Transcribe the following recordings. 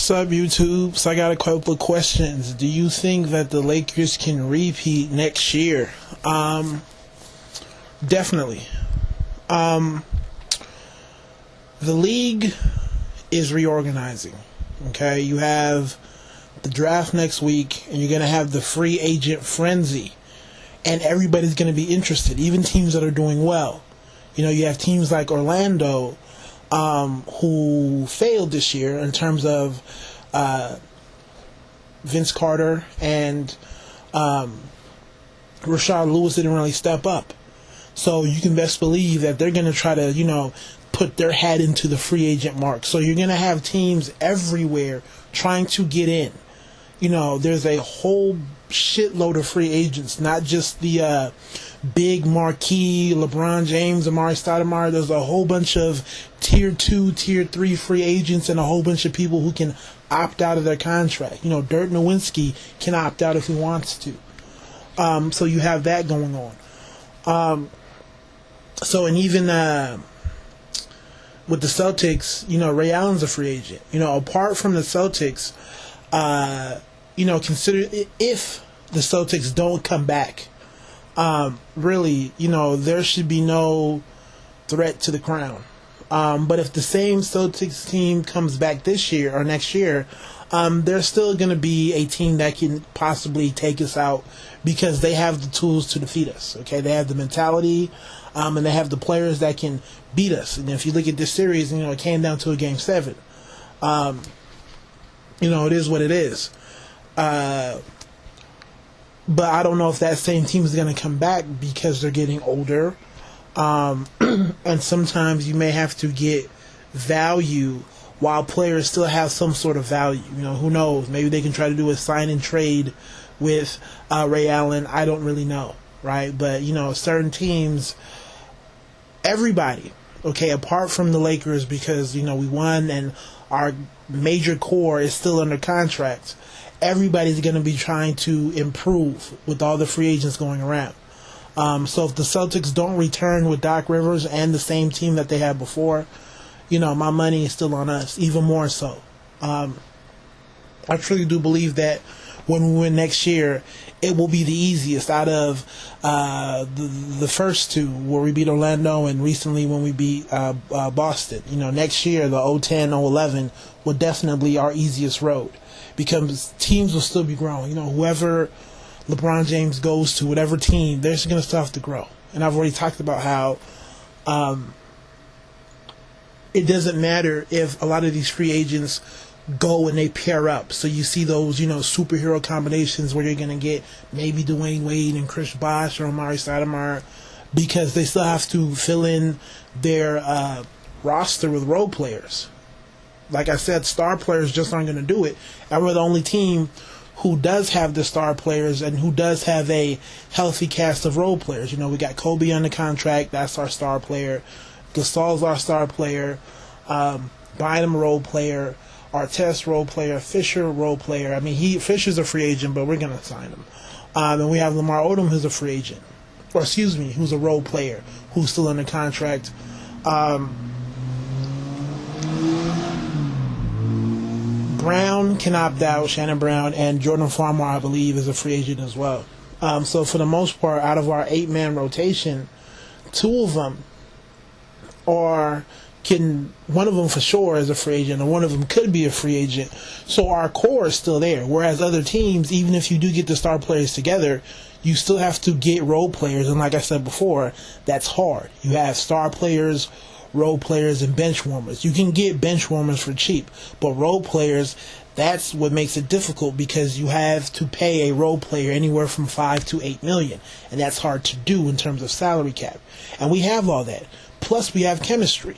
What's up, YouTube? So I got a couple of questions. Do you think that the Lakers can repeat next year? Definitely. The league is reorganizing. Okay, you have the draft next week, and you're going to have the free agent frenzy, and everybody's going to be interested, even teams that are doing well. You know, you have teams like Orlando, who failed this year in terms of Vince Carter and Rashard Lewis didn't really step up. So you can best believe that they're going to try to, put their head into the free agent mark. So you're going to have teams everywhere trying to get in. There's a whole shitload of free agents, not just the big marquee LeBron James, Amari Stoudemire. There's a whole bunch of tier 2, tier 3 free agents and a whole bunch of people who can opt out of their contract. Dirk Nowitzki can opt out if he wants to. So you have that going on. And even with the Celtics, Ray Allen's a free agent. Apart from the Celtics, consider if the Celtics don't come back, really, there should be no threat to the crown. But if the same Celtics team comes back this year or next year, there's still going to be a team that can possibly take us out because they have the tools to defeat us. Okay, they have the mentality, and they have the players that can beat us. And if you look at this series, it came down to a Game 7. It is what it is. But I don't know if that same team is going to come back because they're getting older. And sometimes you may have to get value while players still have some sort of value. Who knows? Maybe they can try to do a sign and trade with Ray Allen. I don't really know, right? But, certain teams, everybody, okay, apart from the Lakers because, we won and our major core is still under contract, everybody's going to be trying to improve with all the free agents going around. So if the Celtics don't return with Doc Rivers and the same team that they had before, my money is still on us, even more so. I truly do believe that when we win next year, it will be the easiest out of the first two, where we beat Orlando and recently when we beat Boston. Next year, the 0-10, 0-11 will definitely be our easiest road because teams will still be growing. Whoever LeBron James goes to, whatever team, they're just going to still have to grow. And I've already talked about how it doesn't matter if a lot of these free agents go and they pair up. So you see those, superhero combinations where you're going to get maybe Dwayne Wade and Chris Bosh or Amari Stoudemire because they still have to fill in their roster with role players. Like I said, star players just aren't going to do it. And we're the only team who does have the star players and who does have a healthy cast of role players. We got Kobe on the contract. That's our star player. Gasol's our star player. Bynum role player. Artest role player. Fisher role player. Fisher's a free agent, but we're going to sign him. And we have Lamar Odom, who's a free agent. Who's a role player, who's still under contract. Brown can opt out, Shannon Brown, and Jordan Farmer, I believe, is a free agent as well. So for the most part, out of our 8-man rotation, 2 of them one of them for sure is a free agent, and one of them could be a free agent. So our core is still there. Whereas other teams, even if you do get the star players together, you still have to get role players. And like I said before, that's hard. You have star players, role players, and bench warmers. You can get bench warmers for cheap, but role players, that's what makes it difficult because you have to pay a role player anywhere from $5 to $8 million, and that's hard to do in terms of salary cap. And we have all that. Plus, we have chemistry,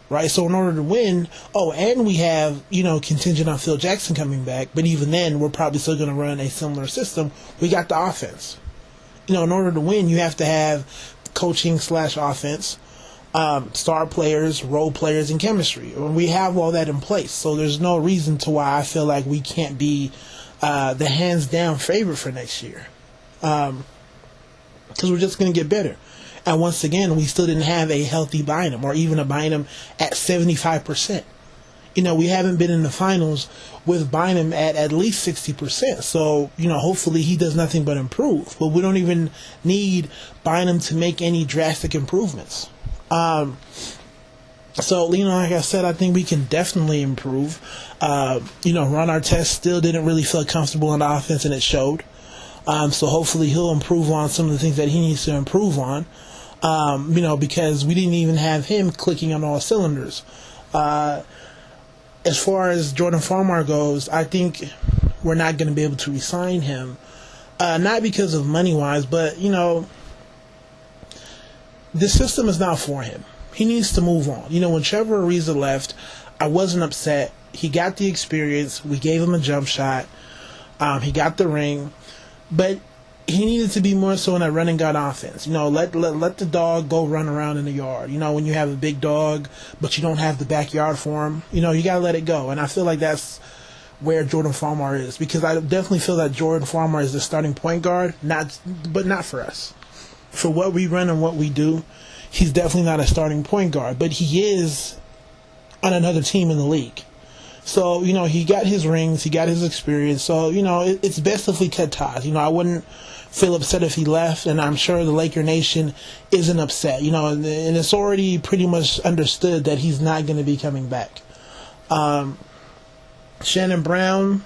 right? So in order to win, and we have contingent on Phil Jackson coming back, but even then, we're probably still going to run a similar system. We got the offense. In order to win, you have to have coaching/offense. Star players, role players, and chemistry. We have all that in place, so there's no reason to why I feel like we can't be the hands-down favorite for next year. Because we're just going to get better. And once again, we still didn't have a healthy Bynum, or even a Bynum at 75%. we haven't been in the finals with Bynum at least 60%. So, hopefully he does nothing but improve. But we don't even need Bynum to make any drastic improvements. So, like I said, I think we can definitely improve. Ron Artest still didn't really feel comfortable on the offense, and it showed. So hopefully he'll improve on some of the things that he needs to improve on. Because we didn't even have him clicking on all cylinders. As far as Jordan Farmar goes, I think we're not going to be able to re-sign him. Not because of money-wise, but, the system is not for him. He needs to move on. When Trevor Ariza left, I wasn't upset. He got the experience. We gave him a jump shot. He got the ring. But he needed to be more so in that running gun offense. Let the dog go run around in the yard. When you have a big dog, but you don't have the backyard for him, you got to let it go. And I feel like that's where Jordan Farmar is, because I definitely feel that Jordan Farmar is the starting point guard, but not for us. For what we run and what we do, he's definitely not a starting point guard, but he is on another team in the league. So, he got his rings, he got his experience. So, it's best if we cut ties. I wouldn't feel upset if he left, and I'm sure the Laker Nation isn't upset. And it's already pretty much understood that he's not going to be coming back. Shannon Brown,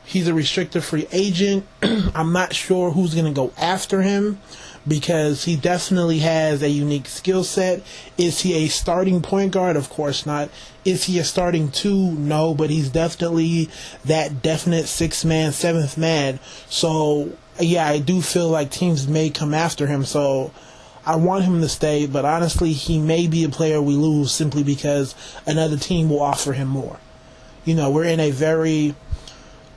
he's a restricted free agent. I'm not sure who's going to go after him, because he definitely has a unique skill set. Is he a starting point guard? Of course not. Is he a starting two? No, but he's definitely that definite sixth man, seventh man. So, yeah, I do feel like teams may come after him. So, I want him to stay, but honestly, he may be a player we lose simply because another team will offer him more. We're in a very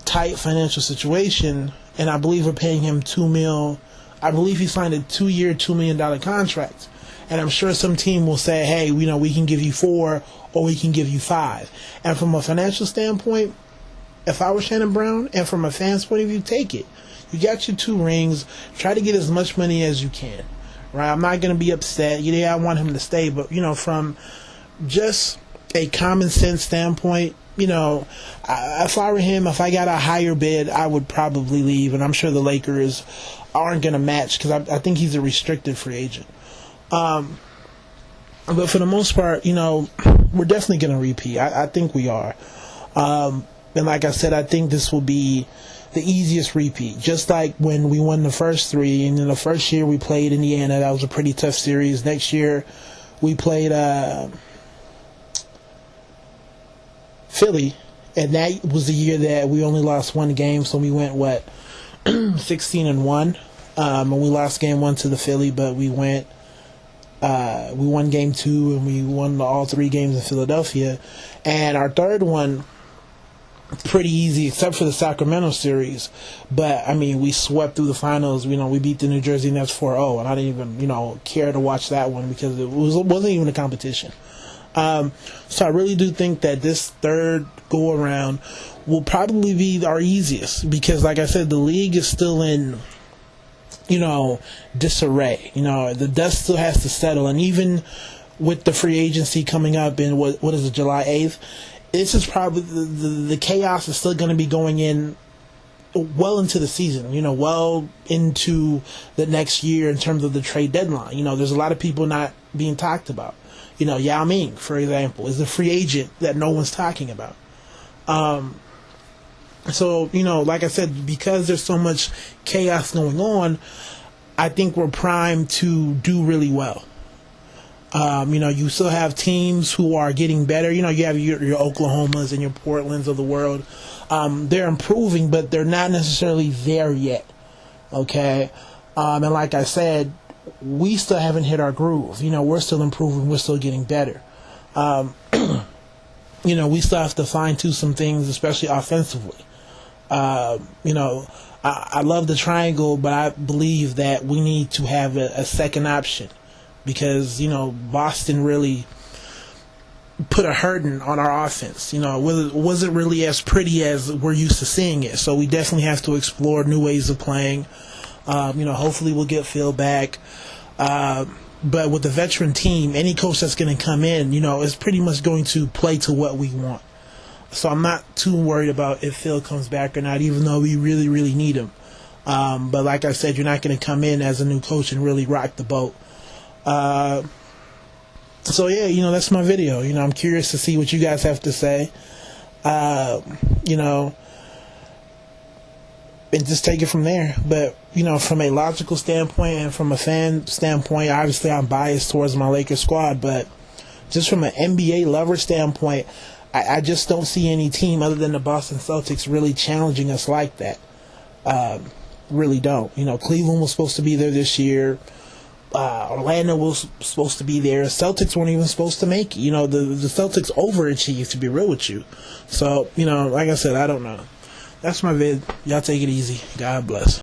tight financial situation, and I believe we're paying him $2 million. I believe he signed a 2-year, $2 million contract. And I'm sure some team will say, hey, we can give you 4 or we can give you 5. And from a financial standpoint, if I were Shannon Brown, and from a fan's point of view, take it. You got your 2 rings. Try to get as much money as you can. Right? I'm not going to be upset. Yeah, I want him to stay. But, from just a common sense standpoint, if I were him, if I got a higher bid, I would probably leave. And I'm sure the Lakers aren't going to match, because I think he's a restricted free agent. But for the most part, we're definitely going to repeat. I think we are. And like I said, I think this will be the easiest repeat. Just like when we won the first 3, and in the first year we played Indiana, that was a pretty tough series. Next year we played Philly, and that was the year that we only lost 1 game, so we went 16-1, and we lost game 1 to the Philly, but we won game 2, and we won all 3 games in Philadelphia. And our third one, pretty easy, except for the Sacramento series. But we swept through the finals. We beat the New Jersey Nets 4-0, and I didn't even care to watch that one because it wasn't even a competition. So I really do think that this third go around will probably be our easiest, because like I said, the league is still in disarray. The dust still has to settle, and even with the free agency coming up in what is it, July 8th, this is probably the chaos is still going to be going in well into the season, well into the next year in terms of the trade deadline. There's a lot of people not being talked about. Yao Ming, for example, is a free agent that no one's talking about. So, like I said, because there's so much chaos going on, I think we're primed to do really well. You still have teams who are getting better. You have your Oklahomas and your Portlands of the world. They're improving, but they're not necessarily there yet. Okay? And like I said, we still haven't hit our groove. We're still improving. We're still getting better. We still have to fine-tune some things, especially offensively. I love the triangle, but I believe that we need to have a second option, because, Boston really put a hurting on our offense. It wasn't really as pretty as we're used to seeing it. So we definitely have to explore new ways of playing. Hopefully we'll get Phil back. But with the veteran team, any coach that's going to come in, is pretty much going to play to what we want. So I'm not too worried about if Phil comes back or not, even though we really, really need him. But like I said, you're not going to come in as a new coach and really rock the boat. So yeah, that's my video. I'm curious to see what you guys have to say. And just take it from there. But, from a logical standpoint and from a fan standpoint, obviously I'm biased towards my Lakers squad, but just from an NBA lover standpoint, I just don't see any team other than the Boston Celtics really challenging us like that. Really don't. Cleveland was supposed to be there this year. Orlando was supposed to be there. Celtics weren't even supposed to make it. The Celtics overachieved, to be real with you. So, like I said, I don't know. That's my vid. Y'all take it easy. God bless.